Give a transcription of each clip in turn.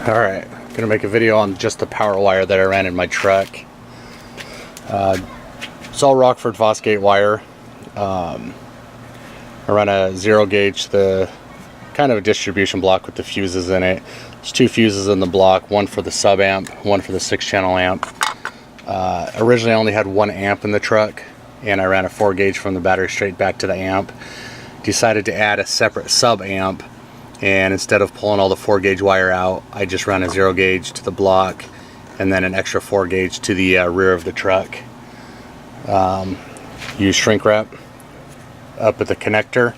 Alright, I'm gonna make a video on just the power wire that I ran in my truck. It's all Rockford Fosgate wire. I run a 0 gauge, the kind of a distribution block with the fuses in it. There's 2 fuses in the block, one for the sub amp, one for the 6-channel amp. Originally I only had 1 amp in the truck, and I ran a 4 gauge from the battery straight back to the amp. Decided to add a separate sub amp, and instead of pulling all the 4 gauge wire out, I just ran a 0 gauge to the block and then an extra 4 gauge to the rear of the truck. Use shrink wrap up at the connector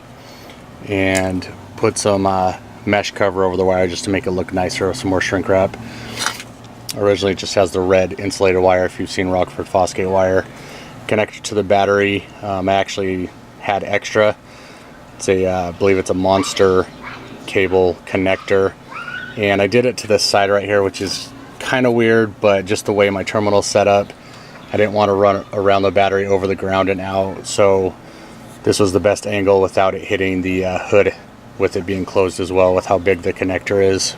and put some mesh cover over the wire just to make it look nicer with some more shrink wrap. Originally it just has the red insulated wire, if you've seen Rockford Fosgate wire. Connected to the battery, I actually had extra. It's a, I believe it's a Monster cable connector, and I did it to this side right here, which is kind of weird, but just the way my terminal's set up, I didn't want to run around the battery over the ground and out, so this was the best angle without it hitting the hood, with it being closed as well, with how big the connector is.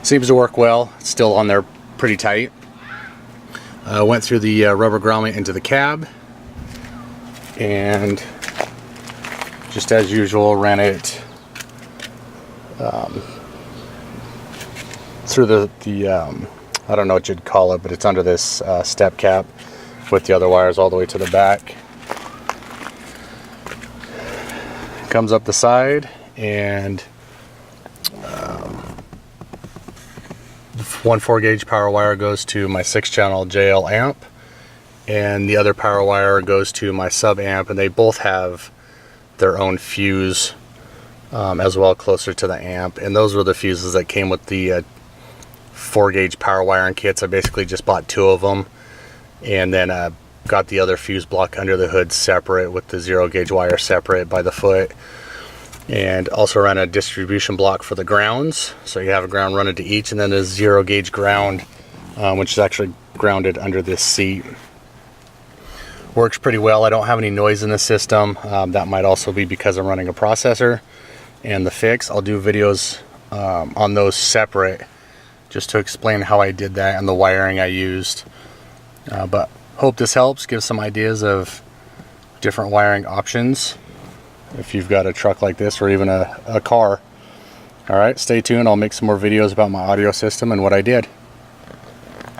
Seems to work well. It's still on there pretty tight. Went through the rubber grommet into the cab, and just as usual ran it through the I don't know what you'd call it, but it's under this step cap with the other wires all the way to the back. Comes up the side, and one 4 gauge power wire goes to my 6-channel JL amp, and the other power wire goes to my sub amp, and they both have their own fuse as well, closer to the amp. And those were the fuses that came with the 4 gauge power wiring kits. I basically just bought 2 of them, and then got the other fuse block under the hood separate, with the 0 gauge wire separate by the foot. And also ran a distribution block for the grounds, so you have a ground running to each, and then a 0 gauge ground, which is actually grounded under this seat. Works pretty well. I don't have any noise in the system. That might also be because I'm running a processor. And the fix, I'll do videos on those separate, just to explain how I did that and the wiring I used. But hope this helps, give some ideas of different wiring options if you've got a truck like this, or even a car. Alright, stay tuned. I'll make some more videos about my audio system and what I did.